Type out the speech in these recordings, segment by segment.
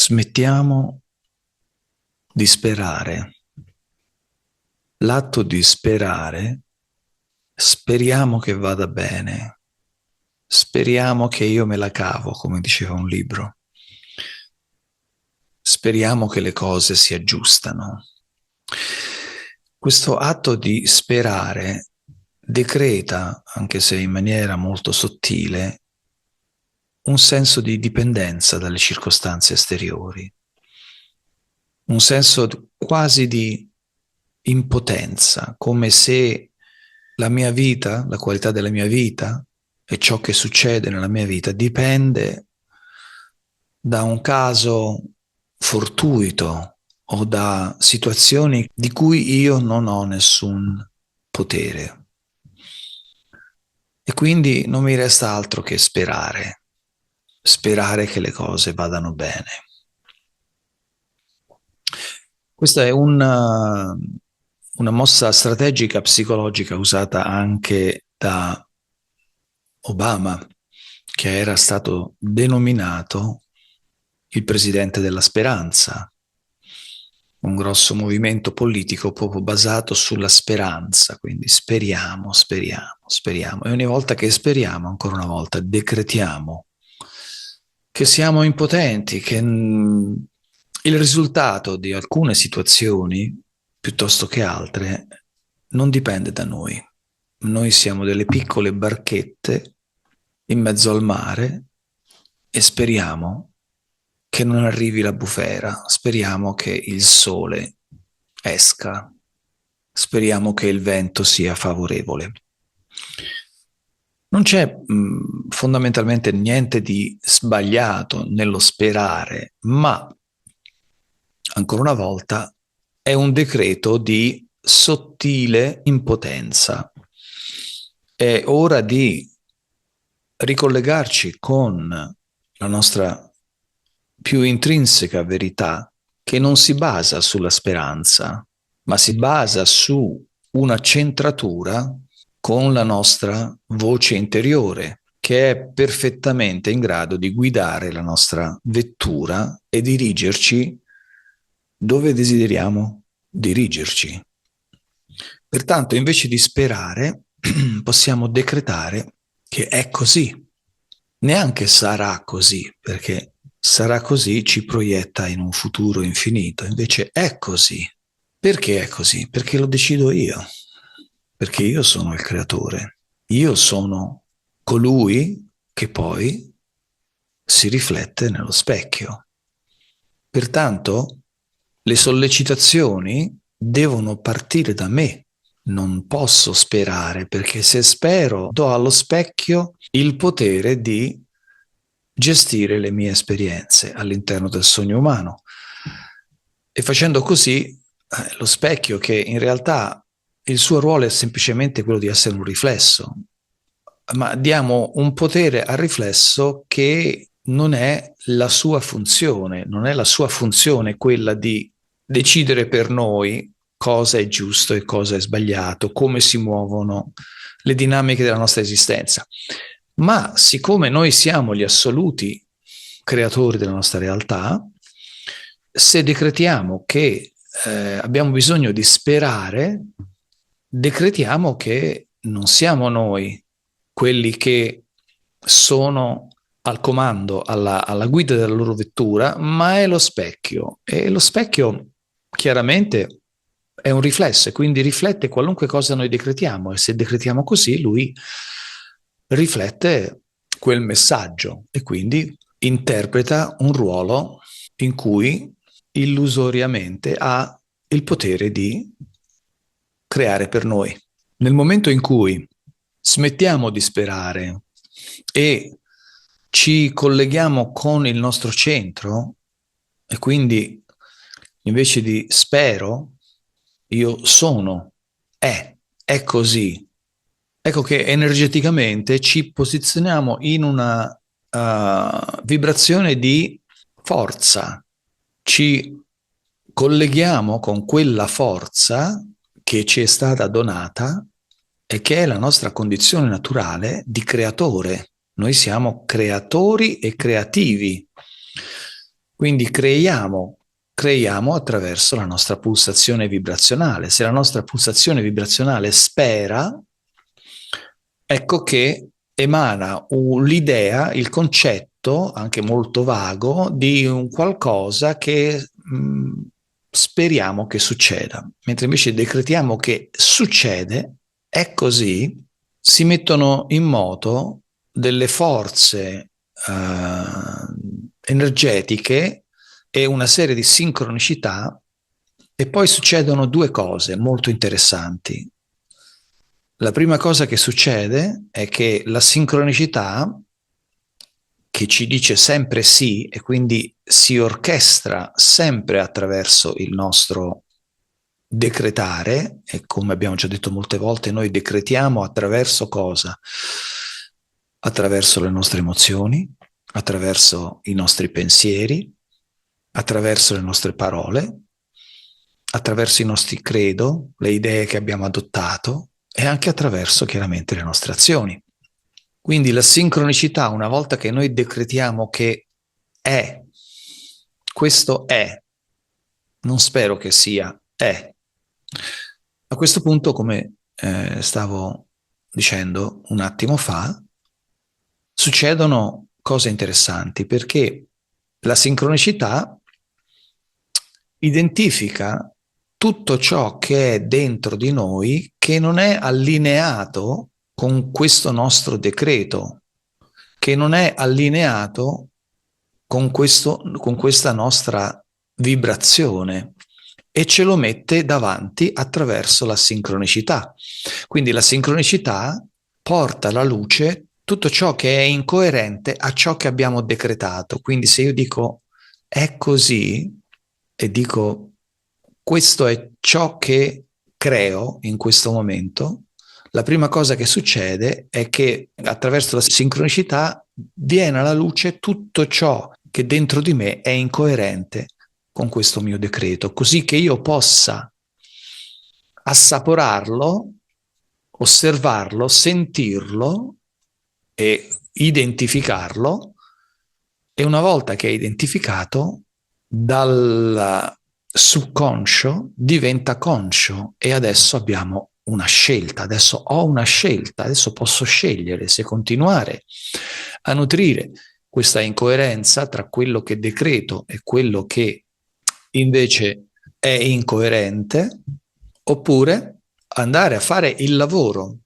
Smettiamo di sperare. L'atto di sperare, speriamo che vada bene, speriamo che io me la cavo, come diceva un libro, speriamo che le cose si aggiustano. Questo atto di sperare decreta, anche se in maniera molto sottile, un senso di dipendenza dalle circostanze esteriori, un senso quasi di impotenza, come se la mia vita, la qualità della mia vita e ciò che succede nella mia vita dipende da un caso fortuito o da situazioni di cui io non ho nessun potere. E quindi non mi resta altro che sperare che le cose vadano bene. Questa è una mossa strategica psicologica usata anche da Obama, che era stato denominato il presidente della speranza, un grosso movimento politico proprio basato sulla speranza, quindi speriamo, speriamo, speriamo. E ogni volta che speriamo, ancora una volta, decretiamo che siamo impotenti, che il risultato di alcune situazioni, piuttosto che altre, non dipende da noi. Noi siamo delle piccole barchette in mezzo al mare e speriamo che non arrivi la bufera, speriamo che il sole esca, speriamo che il vento sia favorevole. Non c'è fondamentalmente niente di sbagliato nello sperare, ma ancora una volta è un decreto di sottile impotenza. È ora di ricollegarci con la nostra più intrinseca verità, che non si basa sulla speranza, ma si basa su una centratura con la nostra voce interiore, che è perfettamente in grado di guidare la nostra vettura e dirigerci dove desideriamo dirigerci. Pertanto, invece di sperare, possiamo decretare che è così. Neanche sarà così, perché sarà così ci proietta in un futuro infinito. Invece è così. Perché è così? Perché lo decido io. Perché io sono il creatore. Io sono colui che poi si riflette nello specchio. Pertanto, le sollecitazioni devono partire da me. Non posso sperare, perché se spero do allo specchio il potere di gestire le mie esperienze all'interno del sogno umano. E facendo così, lo specchio, che in realtà il suo ruolo è semplicemente quello di essere un riflesso, ma diamo un potere al riflesso che non è la sua funzione, non è la sua funzione quella di decidere per noi cosa è giusto e cosa è sbagliato, come si muovono le dinamiche della nostra esistenza. Ma siccome noi siamo gli assoluti creatori della nostra realtà, se decretiamo che abbiamo bisogno di sperare, decretiamo che non siamo noi quelli che sono al comando, alla guida della loro vettura, ma è lo specchio. E lo specchio chiaramente è un riflesso e quindi riflette qualunque cosa noi decretiamo, e se decretiamo così lui riflette quel messaggio e quindi interpreta un ruolo in cui illusoriamente ha il potere di creare per noi. Nel momento in cui smettiamo di sperare e ci colleghiamo con il nostro centro, e quindi invece di spero, io sono, è così. Ecco che energeticamente ci posizioniamo in una vibrazione di forza, ci colleghiamo con quella forza che ci è stata donata e che è la nostra condizione naturale di creatore. Noi siamo creatori e creativi. Quindi creiamo attraverso la nostra pulsazione vibrazionale. Se la nostra pulsazione vibrazionale spera, ecco che emana l'idea, il concetto, anche molto vago, di un qualcosa che speriamo che succeda. Mentre invece decretiamo che succede, è così, si mettono in moto delle forze energetiche e una serie di sincronicità, e poi succedono due cose molto interessanti. La prima cosa che succede è che la sincronicità, che ci dice sempre sì e quindi si orchestra sempre attraverso il nostro decretare, e come abbiamo già detto molte volte, noi decretiamo attraverso cosa? Attraverso le nostre emozioni, attraverso i nostri pensieri, attraverso le nostre parole, attraverso i nostri credo, le idee che abbiamo adottato e anche attraverso chiaramente le nostre azioni. Quindi la sincronicità, una volta che noi decretiamo che è, questo è, non spero che sia, è. A questo punto, come stavo dicendo un attimo fa, succedono cose interessanti perché la sincronicità identifica tutto ciò che è dentro di noi che non è allineato con questo nostro decreto, che non è allineato con questa nostra vibrazione, e ce lo mette davanti attraverso la sincronicità. Quindi la sincronicità porta alla luce tutto ciò che è incoerente a ciò che abbiamo decretato. Quindi se io dico è così e dico questo è ciò che creo in questo momento, la prima cosa che succede è che attraverso la sincronicità viene alla luce tutto ciò che dentro di me è incoerente con questo mio decreto, così che io possa assaporarlo, osservarlo, sentirlo e identificarlo, e una volta che è identificato, dal subconscio diventa conscio e adesso abbiamo una scelta, adesso ho una scelta, adesso posso scegliere se continuare a nutrire questa incoerenza tra quello che decreto e quello che invece è incoerente, oppure andare a fare il lavoro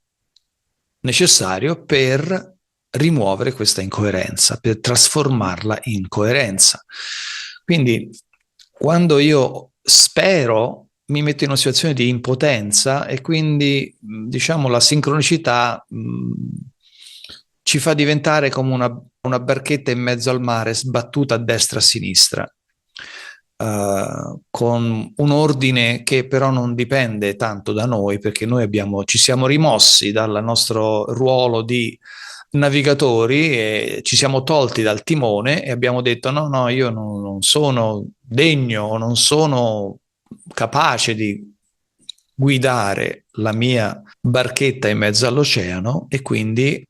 necessario per rimuovere questa incoerenza, per trasformarla in coerenza. Quindi quando io spero mi metto in una situazione di impotenza e quindi diciamo la sincronicità ci fa diventare come una barchetta in mezzo al mare sbattuta a destra e a sinistra. Con un ordine che però non dipende tanto da noi, perché noi ci siamo rimossi dal nostro ruolo di navigatori e ci siamo tolti dal timone e abbiamo detto no, io non sono degno, non sono capace di guidare la mia barchetta in mezzo all'oceano, e quindi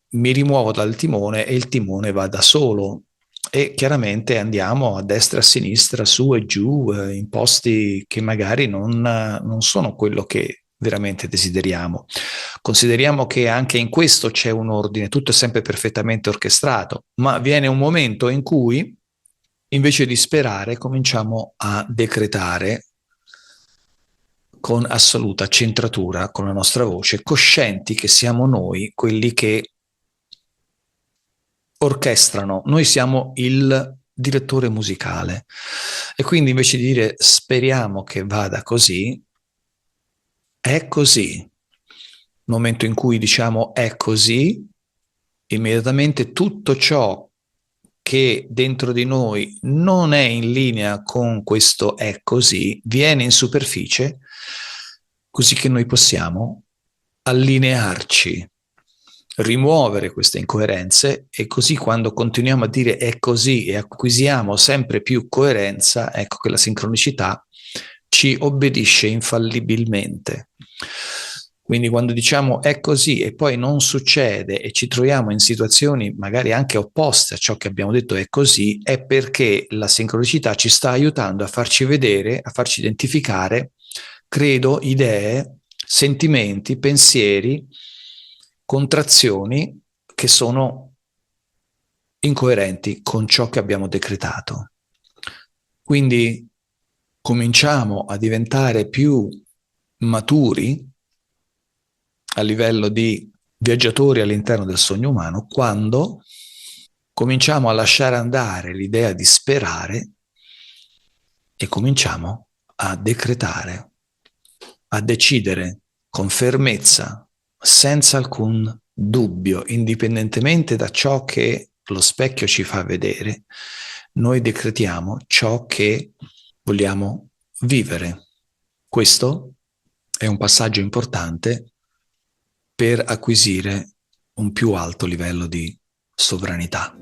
mi rimuovo dal timone e il timone va da solo. E chiaramente andiamo a destra e a sinistra, su e giù, in posti che magari non sono quello che veramente desideriamo. Consideriamo che anche in questo c'è un ordine, tutto è sempre perfettamente orchestrato, ma viene un momento in cui invece di sperare cominciamo a decretare con assoluta centratura con la nostra voce, coscienti che siamo noi quelli che orchestrano, noi siamo il direttore musicale, e quindi invece di dire speriamo che vada così, è così. Nel momento in cui diciamo è così, immediatamente tutto ciò che dentro di noi non è in linea con questo è così viene in superficie, così che noi possiamo allinearci, rimuovere queste incoerenze, e così quando continuiamo a dire è così e acquisiamo sempre più coerenza, ecco che la sincronicità ci obbedisce infallibilmente. Quindi quando diciamo è così e poi non succede e ci troviamo in situazioni magari anche opposte a ciò che abbiamo detto è così, è perché la sincronicità ci sta aiutando a farci vedere, a farci identificare, credo, idee, sentimenti, pensieri, contrazioni che sono incoerenti con ciò che abbiamo decretato. Quindi cominciamo a diventare più maturi a livello di viaggiatori all'interno del sogno umano quando cominciamo a lasciare andare l'idea di sperare e cominciamo a decretare, a decidere con fermezza, senza alcun dubbio, indipendentemente da ciò che lo specchio ci fa vedere, noi decretiamo ciò che vogliamo vivere. Questo è un passaggio importante per acquisire un più alto livello di sovranità.